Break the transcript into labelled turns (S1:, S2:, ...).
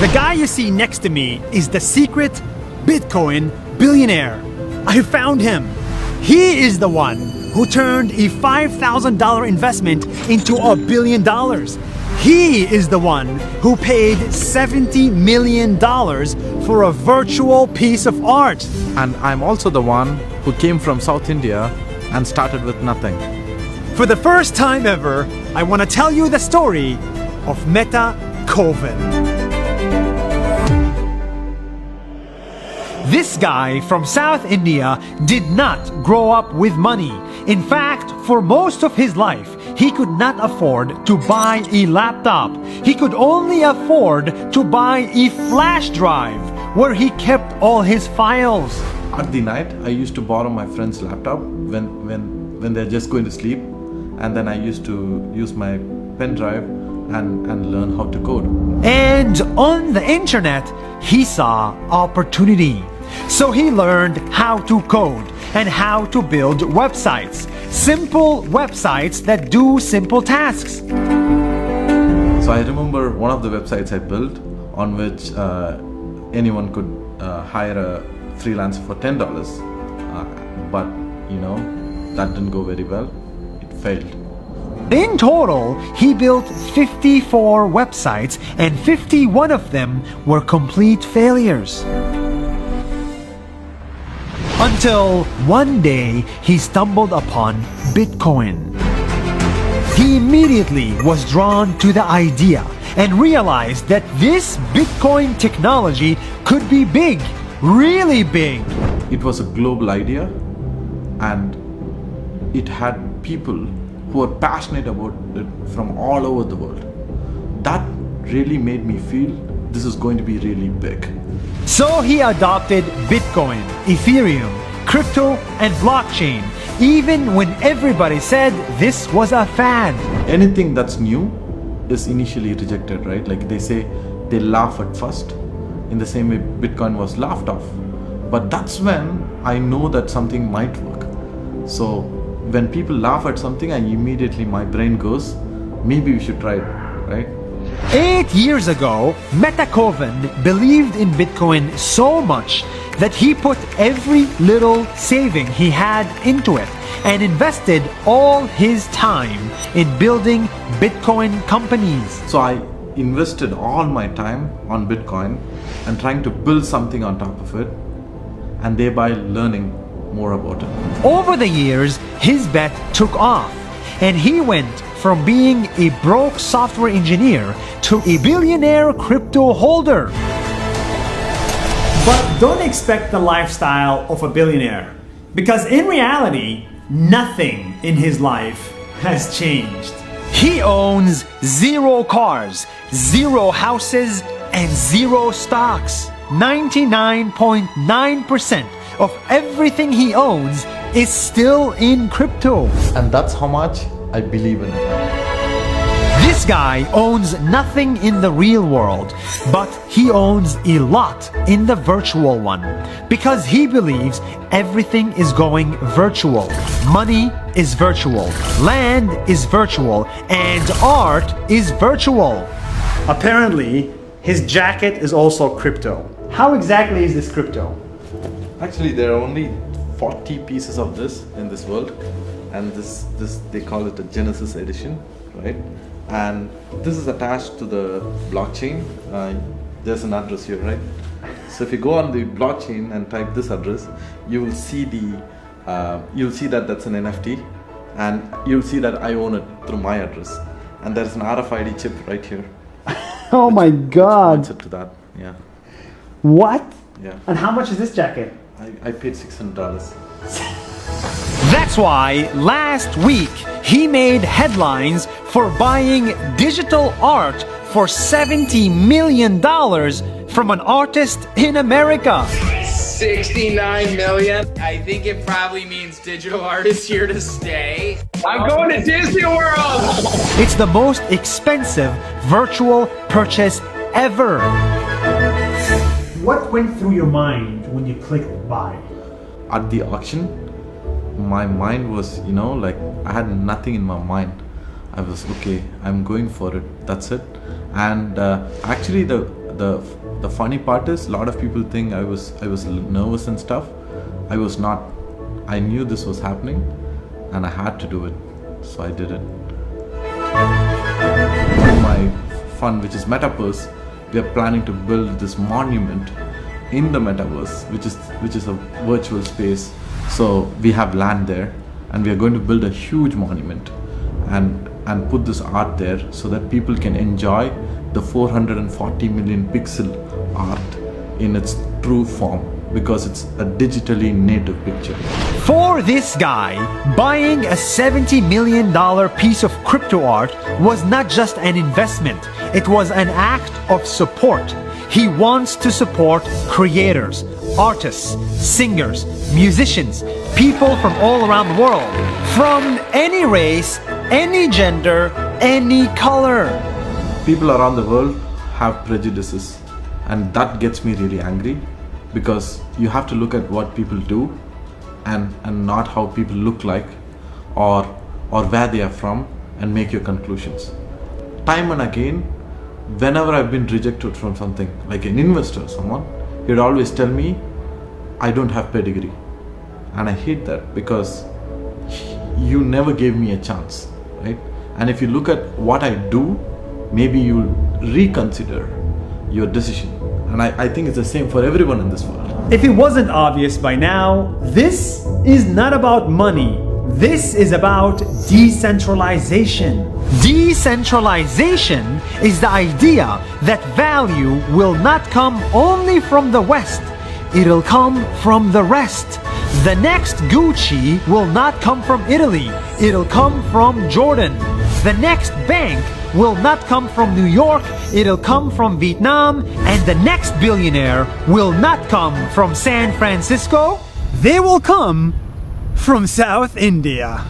S1: The guy you see next to me is the secret Bitcoin billionaire. I found him. He is the one who turned a $5,000 investment into $1 billion. He is the one who paid $70 million for a virtual piece of art.
S2: And I'm also the one who came from South India and started with nothing.
S1: For the first time ever, I want to tell you the story of Meta-Koven. This guy from South India did not grow up with money. In fact, for most of his life, he could not afford to buy a laptop. He could only afford to buy a flash drive where he kept all his files.
S2: At the night, I used to borrow my friend's laptop when they're just going to sleep, and then I used to use my pen drive and learn how to code.
S1: And on the internet, he saw opportunity. So he learned how to code and how to build websites. Simple websites that do simple tasks.
S2: So I remember one of the websites I built on which anyone could hire a freelancer for $10. But that didn't go very well. It failed.
S1: In total, he built 54 websites and 51 of them were complete failures. Until one day, he stumbled upon Bitcoin. He immediately was drawn to the idea and realized that this Bitcoin technology could be big, really big.
S2: It was a global idea, and it had people who were passionate about it from all over the world. That really made me feel this is going to be really big.
S1: So he adopted Bitcoin, Ethereum, crypto, and blockchain, even when everybody said this was a fad.
S2: Anything that's new is initially rejected, right? Like they say, they laugh at first. In the same way, Bitcoin was laughed off. But that's when I know that something might work. So when people laugh at something, my brain goes, maybe we should try it, right?
S1: 8 years ago, Meta-Koven believed in Bitcoin so much that he put every little saving he had into it and invested all his time in building Bitcoin companies.
S2: So I invested all my time on Bitcoin and trying to build something on top of it, and thereby learning more about it.
S1: Over the years, his bet took off, and he went from being a broke software engineer to a billionaire crypto holder. But don't expect the lifestyle of a billionaire, because in reality, nothing in his life has changed. He owns 0 cars, 0 houses, and 0 stocks. 99.9% of everything he owns is still in crypto.
S2: And that's how much I believe in it.
S1: This guy owns nothing in the real world, but he owns a lot in the virtual one, because he believes everything is going virtual. Money is virtual, land is virtual, and art is virtual. Apparently, his jacket is also crypto. How exactly is this crypto?
S2: Actually, there are only 40 pieces of this in this world, and this they call it a Genesis edition, right? And this is attached to the blockchain. There's an address here, right? So if you go on the blockchain and type this address, you will see that that's an NFT, and you'll see that I own it through my address. And there's an RFID chip right here.
S1: Oh my God!
S2: Which points it to that, yeah.
S1: What?
S2: Yeah.
S1: And how much is this jacket?
S2: I paid $600.
S1: That's why last week he made headlines for buying digital art for $70 million from an artist in America.
S3: 69 million. I think it probably means digital art is here to stay. I'm going to Disney World.
S1: It's the most expensive virtual purchase ever. What went through your mind when you clicked buy?
S2: At the auction, my mind was, like I had nothing in my mind. I was okay. I'm going for it. That's it. And actually, the funny part is, a lot of people think I was nervous and stuff. I was not. I knew this was happening, and I had to do it, so I did it. My fund, which is Metaverse, we are planning to build this monument in the Metaverse, which is a virtual space. So we have land there, and we are going to build a huge monument and put this art there so that people can enjoy the 440 million pixel art in its true form, because it's a digitally native picture.
S1: For this guy, buying a $70 million piece of crypto art was not just an investment, it was an act of support. He wants to support creators, artists, singers, musicians, people from all around the world, from any race, any gender, any color.
S2: People around the world have prejudices, and that gets me really angry, because you have to look at what people do and not how people look like or where they are from and make your conclusions. Time and again, whenever I've been rejected from something, like an investor or someone, he'd always tell me, I don't have pedigree. And I hate that, because you never gave me a chance, right? And if you look at what I do, maybe you'll reconsider your decision. And I think it's the same for everyone in this world.
S1: If it wasn't obvious by now, this is not about money. This is about decentralization. Decentralization is the idea that value will not come only from the West. It'll come from the rest. The next Gucci will not come from Italy. It'll come from Jordan. The next bank will not come from New York, it'll come from Vietnam, and the next billionaire will not come from San Francisco, they will come from South India.